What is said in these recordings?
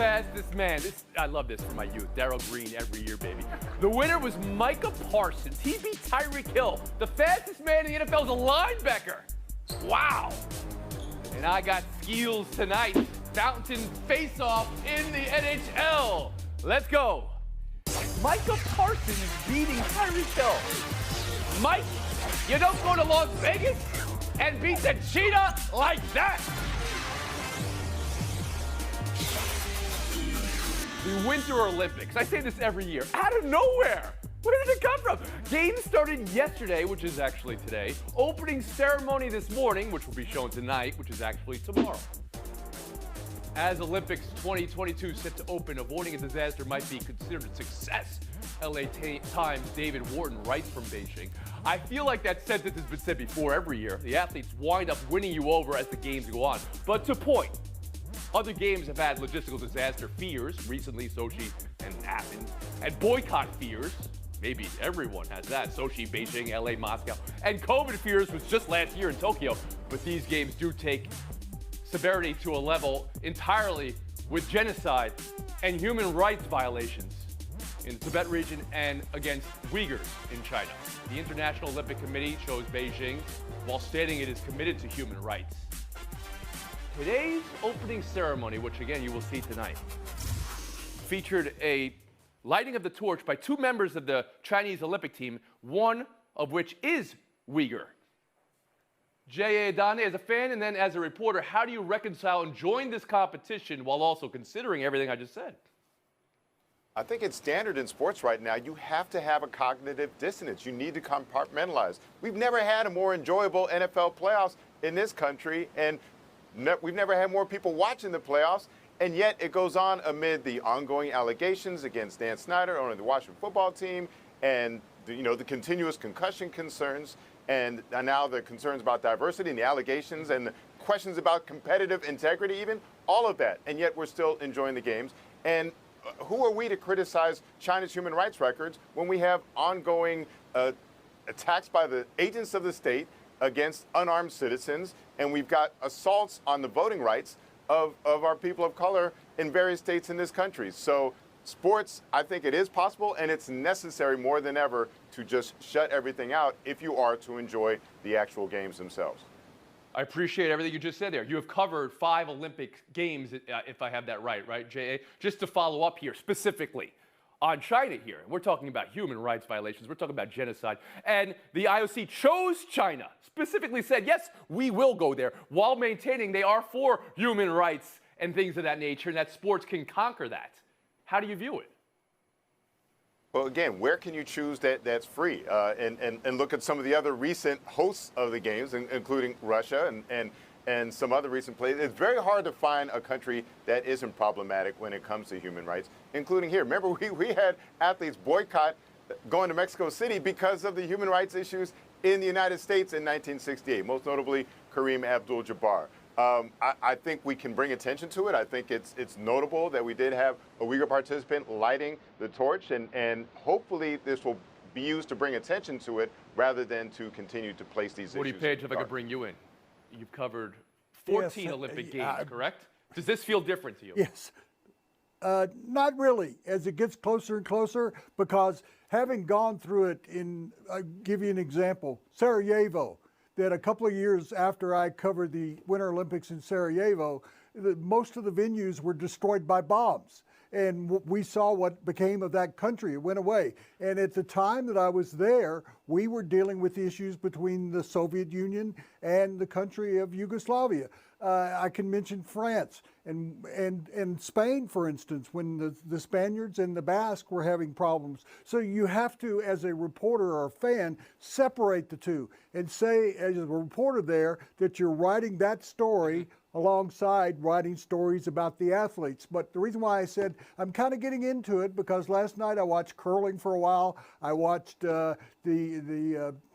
fastest man. I love this from my youth. Darryl Green every year, baby. The winner was Micah Parsons. He beat Tyreek Hill. The fastest man in the NFL is a linebacker. Wow. And I got skills tonight. Fountain face-off in the NHL. Let's go. Micah Parsons beating Tyreek Hill. Mike, you don't go to Las Vegas and beat the cheetah like that. The Winter Olympics. I say this every year. Out of nowhere. Where did it come from? Games started yesterday, which is actually today. Opening ceremony this morning, which will be shown tonight, which is actually tomorrow. As Olympics 2022 set to open, avoiding a disaster might be considered a success. LA Times' David Wharton writes from Beijing. I feel like that sentence has been said before every year. The athletes wind up winning you over as the games go on. But to point, other games have had logistical disaster fears, recently Sochi and Athens, and boycott fears. Maybe everyone has that. Sochi, Beijing, LA, Moscow. And COVID fears was just last year in Tokyo. But these games do take severity to a level entirely with genocide and human rights violations in the Tibet region and against Uyghurs in China. The International Olympic Committee chose Beijing while stating it is committed to human rights. Today's opening ceremony, which again you will see tonight, featured a lighting of the torch by two members of the Chinese Olympic team, one of which is Uyghur. J.A. Adane, as a fan and then as a reporter, how do you reconcile enjoying this competition while also considering everything I just said? I think it's standard in sports right now. You have to have a cognitive dissonance. You need to compartmentalize. We've never had a more enjoyable NFL playoffs in this country, and we've never had more people watching the playoffs, and yet it goes on amid the ongoing allegations against Dan Snyder owning the Washington football team and the continuous concussion concerns, and now the concerns about diversity and the allegations and the questions about competitive integrity even, all of that, and yet we're still enjoying the games. And who are we to criticize China's human rights records when we have ongoing attacks by the agents of the state against unarmed citizens, and we've got assaults on the voting rights of our people of color in various states in this country? So sports, I think it is possible, and it's necessary more than ever to just shut everything out if you are to enjoy the actual games themselves. I appreciate everything you just said there. You have covered 5 Olympic Games, if I have that right, J.A.? Just to follow up here, specifically on China here. We're talking about human rights violations. We're talking about genocide. And the IOC chose China, specifically said, yes, we will go there, while maintaining they are for human rights and things of that nature, and that sports can conquer that. How do you view it? Well, again, where can you choose that's free? And look at some of the other recent hosts of the games, including Russia and some other recent plays. It's very hard to find a country that isn't problematic when it comes to human rights, including here. Remember, we had athletes boycott going to Mexico City because of the human rights issues in the United States in 1968, most notably Kareem Abdul-Jabbar. I think we can bring attention to it. I think it's notable that we did have a Uyghur participant lighting the torch, and hopefully this will be used to bring attention to it rather than to continue to place these Woody issues. Page, if I could bring you in. You've covered 14 Olympic Games, correct? Does this feel different to you? Yes. Not really, as it gets closer and closer, because having gone through it I'll give you an example, Sarajevo, that a couple of years after I covered the Winter Olympics in Sarajevo, most of the venues were destroyed by bombs. And we saw what became of that country. It went away. And at the time that I was there, we were dealing with issues between the Soviet Union and the country of Yugoslavia. I can mention France and Spain, for instance, when the Spaniards and the Basque were having problems. So you have to, as a reporter or a fan, separate the two and say, as a reporter there, that you're writing that story alongside writing stories about the athletes. But the reason why I said I'm kind of getting into it, because last night I watched curling for a while. I watched the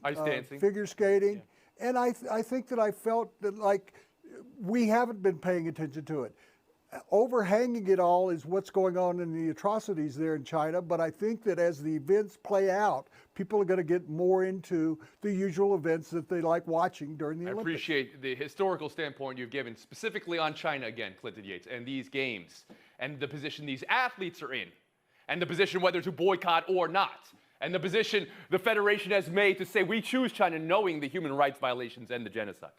ice dancing, figure skating, and I think that I felt that, like, we haven't been paying attention to it. overhanging it all is what's going on in the atrocities there in China. But I think that as the events play out, people are going to get more into the usual events that they like watching during the Olympics. I appreciate the historical standpoint you've given, specifically on China again, Clinton Yates, and these games, and the position these athletes are in, and the position whether to boycott or not, and the position the Federation has made to say we choose China knowing the human rights violations and the genocide.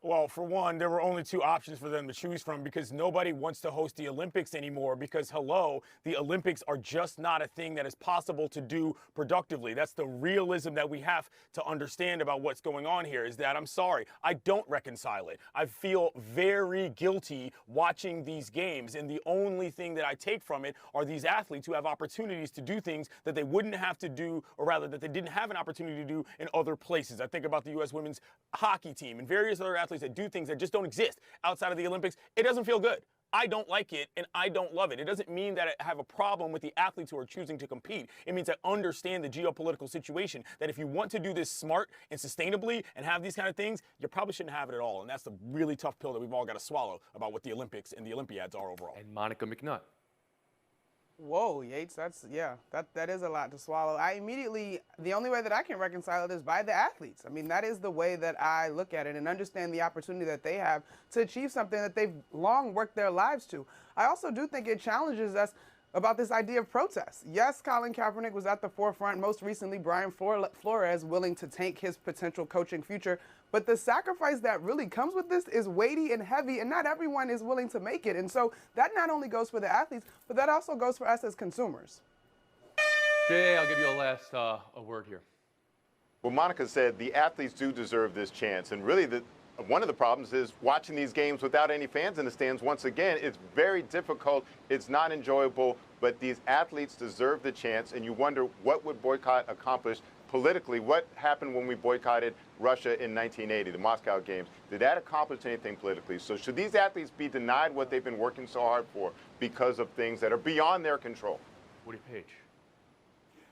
Well, for one, there were only two options for them to choose from because nobody wants to host the Olympics anymore because, hello, the Olympics are just not a thing that is possible to do productively. That's the realism that we have to understand about what's going on here is that, I'm sorry, I don't reconcile it. I feel very guilty watching these games, and the only thing that I take from it are these athletes who have opportunities to do things that they wouldn't have to do, or rather that they didn't have an opportunity to do in other places. I think about the U.S. women's hockey team and various other athletes that do things that just don't exist outside of the Olympics. It doesn't feel good. I don't like it, and I don't love it. It doesn't mean that I have a problem with the athletes who are choosing to compete. It means I understand the geopolitical situation, that if you want to do this smart and sustainably and have these kind of things, you probably shouldn't have it at all. And that's the really tough pill that we've all got to swallow about what the Olympics and the Olympiads are overall. And Monica McNutt. Whoa, Yates, that is a lot to swallow. The only way that I can reconcile it is by the athletes. I mean, that is the way that I look at it and understand the opportunity that they have to achieve something that they've long worked their lives to. I also do think it challenges us about this idea of protest. Yes, Colin Kaepernick was at the forefront. Most recently, Brian Flores willing to tank his potential coaching future. But the sacrifice that really comes with this is weighty and heavy, and not everyone is willing to make it. And so that not only goes for the athletes, but that also goes for us as consumers. Jay, I'll give you a last a word here. Well, Monica said the athletes do deserve this chance. And really, one of the problems is watching these games without any fans in the stands. Once again, it's very difficult. It's not enjoyable. But these athletes deserve the chance. And you wonder, what would boycott accomplish politically? What happened when we boycotted Russia in 1980, the Moscow Games? Did that accomplish anything politically? So should these athletes be denied what they've been working so hard for because of things that are beyond their control? Woody Page.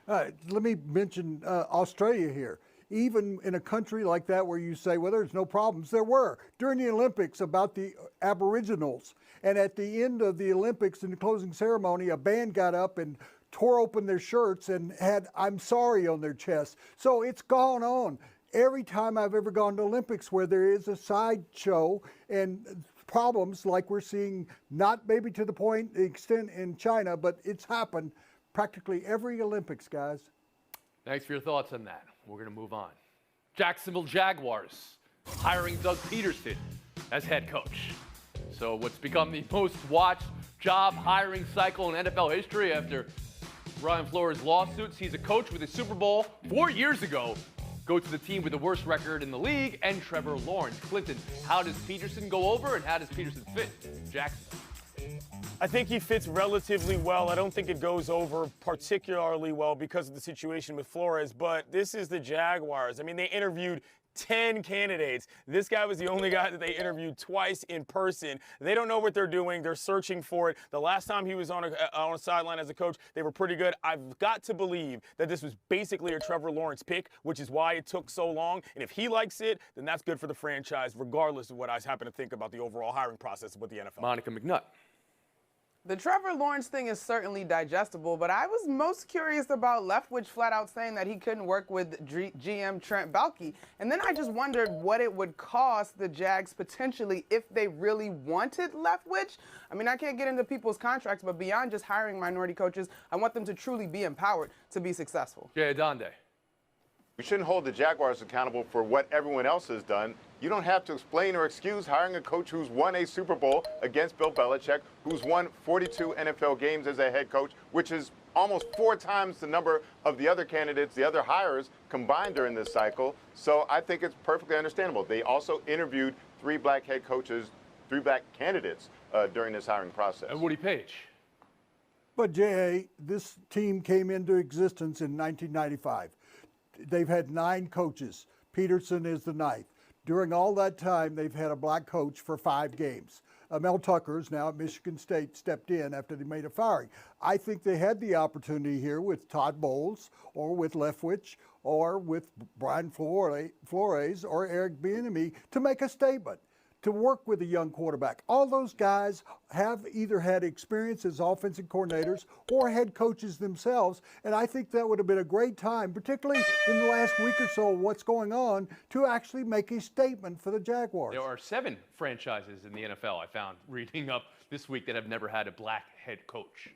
Let me mention Australia here. Even in a country like that where you say, well, there's no problems, there were during the Olympics about the Aboriginals. And at the end of the Olympics, in the closing ceremony, a band got up and tore open their shirts and had "I'm sorry" on their chest. So it's gone on. Every time I've ever gone to Olympics where there is a sideshow and problems like we're seeing, not maybe to the extent in China, but it's happened practically every Olympics, guys. Thanks for your thoughts on that. We're going to move on. Jacksonville Jaguars hiring Doug Pederson as head coach. So what's become the most watched job hiring cycle in NFL history after Brian Flores' lawsuits. He's a coach with a Super Bowl 4 years ago. Go to the team with the worst record in the league, and Trevor Lawrence. Clinton, how does Pederson go over, and how does Pederson fit Jacksonville? I think he fits relatively well. I don't think it goes over particularly well because of the situation with Flores, but this is the Jaguars. I mean, they interviewed 10 candidates. This guy was the only guy that they interviewed twice in person. They don't know what they're doing. They're searching for it. The last time he was on a sideline as a coach, they were pretty good. I've got to believe that this was basically a Trevor Lawrence pick, which is why it took so long. And if he likes it, then that's good for the franchise, regardless of what I happen to think about the overall hiring process with the NFL. Monica McNutt. The Trevor Lawrence thing is certainly digestible, but I was most curious about Leftwich flat out saying that he couldn't work with GM Trent Baalke. And then I just wondered what it would cost the Jags potentially if they really wanted Leftwich. I mean, I can't get into people's contracts, but beyond just hiring minority coaches, I want them to truly be empowered to be successful. Jay Adonde. We shouldn't hold the Jaguars accountable for what everyone else has done. You don't have to explain or excuse hiring a coach who's won a Super Bowl against Bill Belichick, who's won 42 NFL games as a head coach, which is almost 4 times the number of the other candidates, the other hires combined during this cycle. So I think it's perfectly understandable. They also interviewed 3 black head coaches, 3 black candidates during this hiring process. And Woody Page. But, J.A., this team came into existence in 1995. They've had 9 coaches. Pederson is the 9th. During all that time, they've had a black coach for 5 games. Mel Tucker's now at Michigan State stepped in after they made a firing. I think they had the opportunity here with Todd Bowles or with Leftwich or with Brian Flores or Eric Bieniemy to make a statement. to work with a young quarterback. All those guys have either had experience as offensive coordinators or head coaches themselves, and I think that would have been a great time, particularly in the last week or so of what's going on, to actually make a statement for the Jaguars. There are 7 franchises in the NFL I found reading up this week that have never had a black head coach.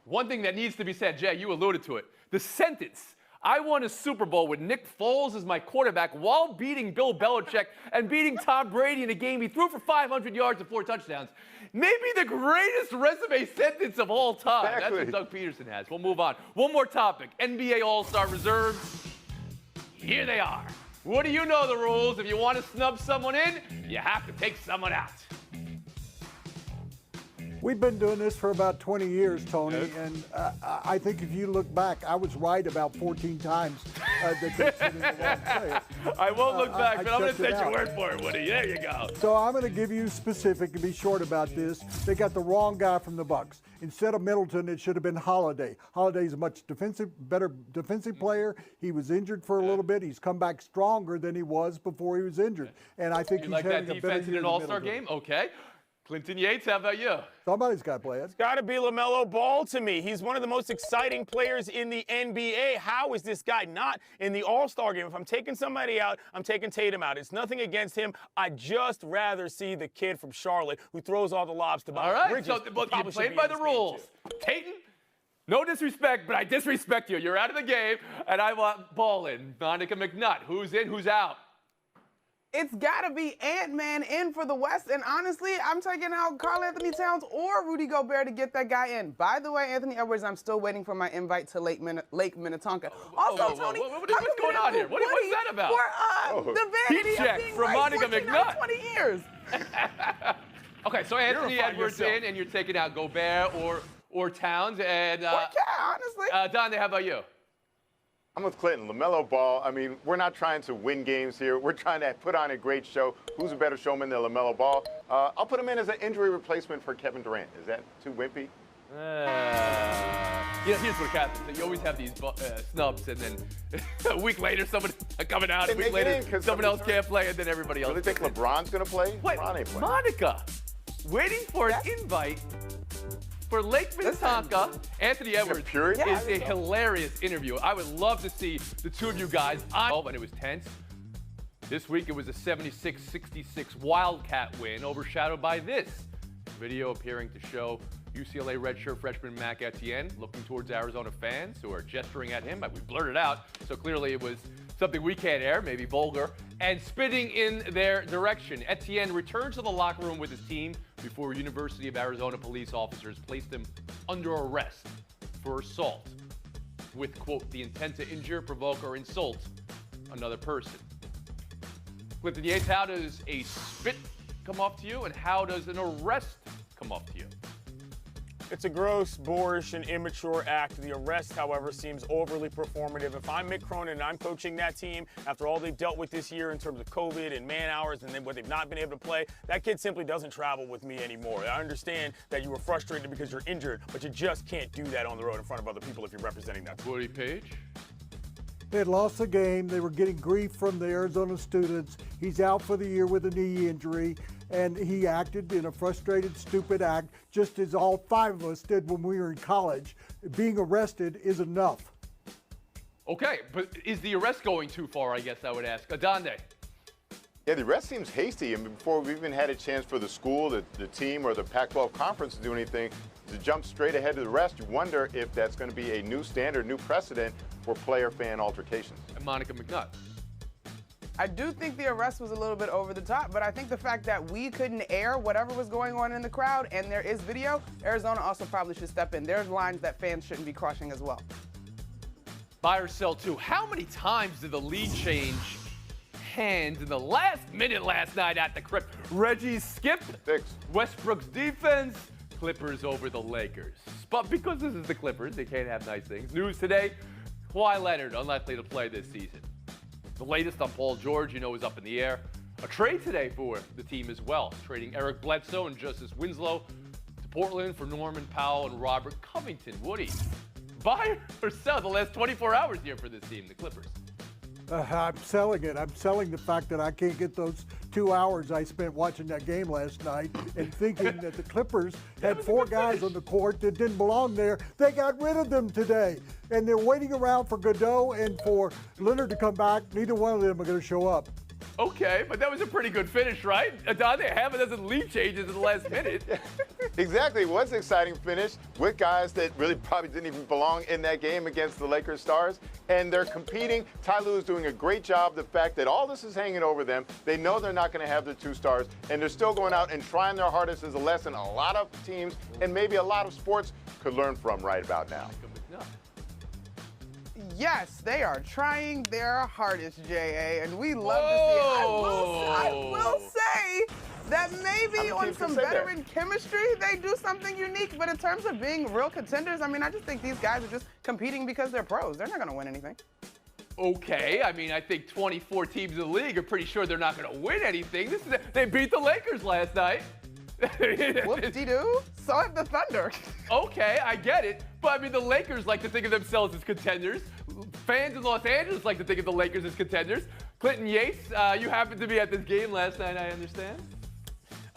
One thing that needs to be said, Jay, you alluded to it, the sentence, I won a Super Bowl with Nick Foles as my quarterback while beating Bill Belichick and beating Tom Brady in a game he threw for 500 yards and 4 touchdowns. Maybe the greatest resume sentence of all time. Exactly. That's what Doug Pederson has. We'll move on. One more topic, NBA All-Star reserves. Here they are. What do you know the rules? If you want to snub someone in, you have to take someone out. We've been doing this for about 20 years, Tony, and I think if you look back, I was right about 14 times that they sit in the wrong place. I won't look back, but I'm going to checked it take your out. word for it, Woody. There you go. So I'm going to give you specific and be short about this. They got the wrong guy from the Bucks. Instead of Middleton, it should have been Holiday. Holiday's a much better defensive player. He was injured for a little bit. He's come back stronger than he was before he was injured, and I think You he's like that having a better defense in year an than All-Star Middleton. game? Okay. Clinton Yates, how about you? Somebody's got to play it. Got to be LaMelo Ball to me. He's one of the most exciting players in the NBA. How is this guy not in the All-Star game? If I'm taking somebody out, I'm taking Tatum out. It's nothing against him. I'd just rather see the kid from Charlotte who throws all the lobs to All right, Bridges. so well, you played by the rules. Tatum, no disrespect, but I disrespect you. You're out of the game, and I want Ball in. Monica McNutt, who's in, who's out? It's got to be Ant-Man in for the West. And honestly, I'm taking out Karl Anthony Towns or Rudy Gobert to get that guy in. By the way, Anthony Edwards, I'm still waiting for my invite to Lake Minnetonka. Also, Tony, what's going on here? What's that about? For the vanity Heat check of being from right Monica 14 out of McNutt. 20 years. Okay, so Anthony Purify Edwards yourself. in, and you're taking out Gobert or Towns. And Or Cat, honestly. Donnie, how about you? I'm with Clinton. LaMelo Ball, I mean, we're not trying to win games here. We're trying to put on a great show. Who's a better showman than LaMelo Ball? I'll put him in as an injury replacement for Kevin Durant. Is that too wimpy? Here's what happens. You always have these snubs, and then a week later, someone coming out. A They week make it later, in 'cause someone else somebody's can't play, and then everybody else. Really think gets in. LeBron's going to play? Wait, LeBron ain't playing. Monica, waiting for an invite for Lake Minnetonka. Anthony Edwards purity? is a hilarious interview. I would love to see the two of you guys on, and it was tense. This week, it was a 76-66 Wildcat win, overshadowed by this video appearing to show UCLA redshirt freshman Mac Etienne looking towards Arizona fans who are gesturing at him. We blurted out, so clearly it was something we can't air, maybe vulgar, and spitting in their direction. Etienne returned to the locker room with his team before University of Arizona police officers placed him under arrest for assault with, quote, the intent to injure, provoke, or insult another person. Clinton Yates, how does a spit come off to you, and how does an arrest come off to you? It's a gross, boorish, and immature act. The arrest, however, seems overly performative. If I'm Mick Cronin and I'm coaching that team, after all they've dealt with this year in terms of COVID and man hours and then what they've not been able to play, that kid simply doesn't travel with me anymore. I understand that you were frustrated because you're injured, but you just can't do that on the road in front of other people if you're representing that team. Woody Page? They had lost the game. They were getting grief from the Arizona students. He's out for the year with a knee injury, and he acted in a frustrated, stupid act, just as all 5 of us did when we were in college. Being arrested is enough. Okay, but is the arrest going too far, I guess I would ask. Adande? Yeah, the arrest seems hasty. I mean, before we've even had a chance for the school, the team, or the Pac-12 conference to do anything, to jump straight ahead to the arrest, you wonder if that's going to be a new standard, new precedent for player-fan altercations. And Monica McNutt? I do think the arrest was a little bit over the top, but I think the fact that we couldn't air whatever was going on in the crowd and there is video, Arizona also probably should step in. There's lines that fans shouldn't be crossing as well. Buy or sell two. How many times did the lead change hands in the last minute last night at the crypt? Reggie skip, 6. Westbrook's defense, Clippers over the Lakers. But because this is the Clippers, they can't have nice things. News today, Kawhi Leonard unlikely to play this season. The latest on Paul George, is up in the air. A trade today for the team as well, trading Eric Bledsoe and Justice Winslow to Portland for Norman Powell and Robert Covington. Woody, buy or sell the last 24 hours here for this team, the Clippers? I'm selling it. I'm selling the fact that I can't get those 2 hours I spent watching that game last night and thinking that the Clippers had 4 guys on the court that didn't belong there. They got rid of them today. And they're waiting around for Godot and for Leonard to come back. Neither one of them are going to show up. Okay, but that was a pretty good finish, right? Adonde, half a dozen lead changes in the last minute. Exactly. It was an exciting finish with guys that really probably didn't even belong in that game against the Lakers stars. And they're competing. Ty Lue is doing a great job. The fact that all this is hanging over them, they know they're not going to have their 2 stars. And they're still going out and trying their hardest is a lesson a lot of teams and maybe a lot of sports could learn from right about now. Yes, they are trying their hardest, J.A., and we love to see it. I will say that maybe on some veteran chemistry, they do something unique. But in terms of being real contenders, I mean, I just think these guys are just competing because they're pros. They're not going to win anything. Okay, I mean, I think 24 teams in the league are pretty sure they're not going to win anything. They beat the Lakers last night. Whoop-de-doo. So have the Thunder. Okay, I get it. But, I mean, the Lakers like to think of themselves as contenders. Fans in Los Angeles like to think of the Lakers as contenders. Clinton Yates, you happened to be at this game last night, I understand.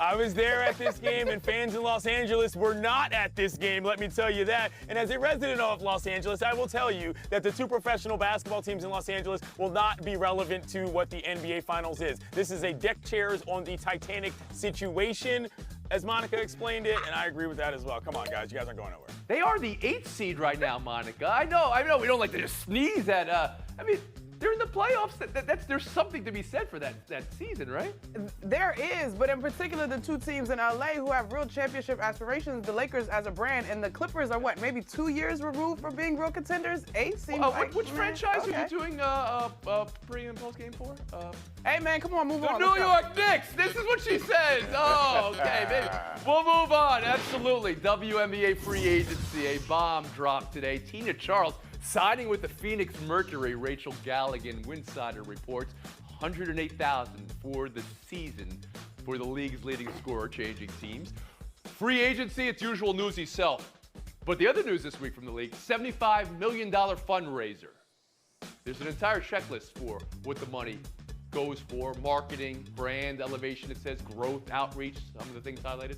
I was there at this game, and fans in Los Angeles were not at this game, let me tell you that. And as a resident of Los Angeles, I will tell you that the 2 professional basketball teams in Los Angeles will not be relevant to what the NBA Finals is. This is a deck chairs on the Titanic situation, as Monica explained it, and I agree with that as well. Come on, guys, you guys aren't going nowhere. They are the 8th seed right now, Monica. I know we don't like to just sneeze at, I mean, they're in the playoffs. There's something to be said for that season, right? There is, but in particular, the 2 teams in LA who have real championship aspirations, the Lakers as a brand, and the Clippers are what, maybe 2 years removed from being real contenders? 8 seems like. Which franchise are you doing pre and post game for? Hey man, come on, move on. The New York Knicks. This is what she says. Oh, okay, maybe we'll move on. Absolutely. WNBA free agency, a bomb dropped today. Tina Charles signing with the Phoenix Mercury. Rachel Galligan, Winsider reports $108,000 for the season for the league's leading scorer, changing teams. Free agency, it's usual newsy self. But the other news this week from the league, $75 million fundraiser. There's an entire checklist for what the money goes for: marketing, brand elevation, it says growth, outreach, some of the things highlighted.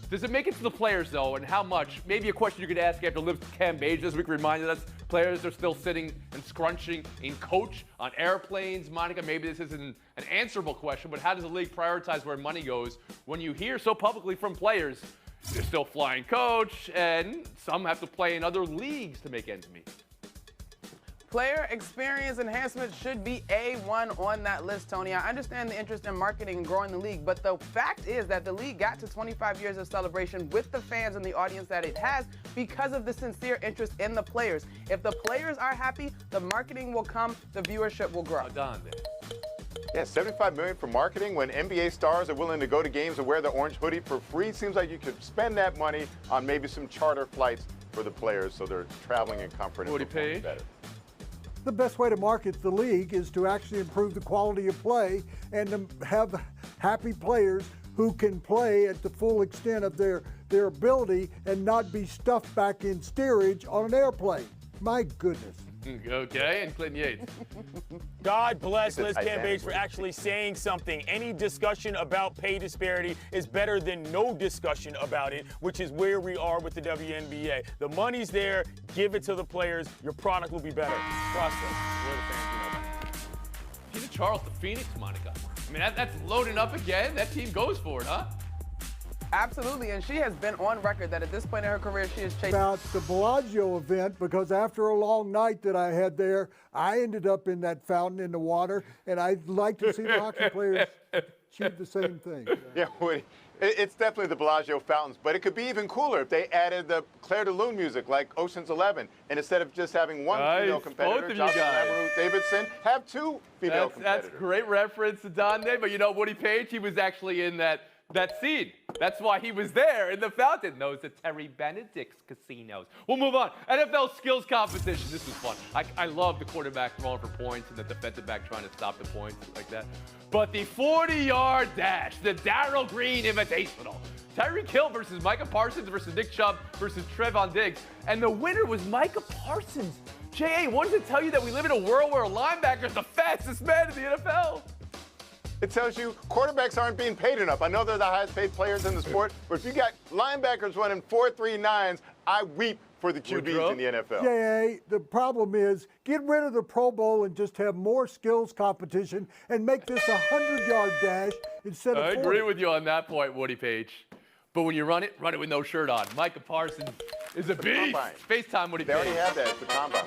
Does it make it to the players, though, and how much? Maybe a question you could ask after Liv's campaign this week reminded us players are still sitting and scrunching in coach on airplanes. Monica, maybe this isn't an answerable question, but how does the league prioritize where money goes when you hear so publicly from players they're still flying coach and some have to play in other leagues to make ends meet? Player experience enhancement should be A1 on that list, Tony. I understand the interest in marketing and growing the league, but the fact is that the league got to 25 years of celebration with the fans and the audience that it has because of the sincere interest in the players. If the players are happy, the marketing will come, the viewership will grow. Yeah, $75 million for marketing when NBA stars are willing to go to games and wear the orange hoodie for free. Seems like you could spend that money on maybe some charter flights for the players so they're traveling in comfort and performing better. The best way to market the league is to actually improve the quality of play and to have happy players who can play at the full extent of their ability and not be stuffed back in steerage on an airplane. My goodness. Okay, and Clinton Yates. God bless Liz Cambage for actually saying something. Any discussion about pay disparity is better than no discussion about it, which is where we are with the WNBA. The money's there. Give it to the players. Your product will be better. Trust us. We're the fans, you know that. Tina Charles, the Phoenix, Monica. I mean, that's loading up again. That team goes for it, huh? Absolutely, and she has been on record that at this point in her career, she is chasing. About the Bellagio event, because after a long night that I had there, I ended up in that fountain in the water, and I'd like to see the hockey players achieve the same thing. Yeah, Woody. It's definitely the Bellagio fountains, but it could be even cooler if they added the Claire de Lune music like Ocean's 11, and instead of just having one female competitor, Ruth Davidson, have 2 female competitors. That's great reference to Donde, but you know, Woody Page, he was actually in that scene. That's why he was there in the fountain. Those are Terry Benedict's casinos. We'll move on. NFL skills competition. This was fun. I love the quarterback throwing for points and the defensive back trying to stop the points like that. But the 40-yard dash, the Darryl Green Invitational. Tyreek Hill versus Micah Parsons versus Nick Chubb versus Trevon Diggs. And the winner was Micah Parsons. J.A., what does it tell you that we live in a world where a linebacker is the fastest man in the NFL? It tells you quarterbacks aren't being paid enough. I know they're the highest paid players in the sport, but if you got linebackers running 4.39s, I weep for the QBs in the NFL. Yeah, the problem is get rid of the Pro Bowl and just have more skills competition and make this a 100-yard dash instead of 40. I agree with you on that point, Woody Page. But when you run it with no shirt on. Micah Parsons is a beast. Combine. FaceTime Woody They Page. already have that at the combine.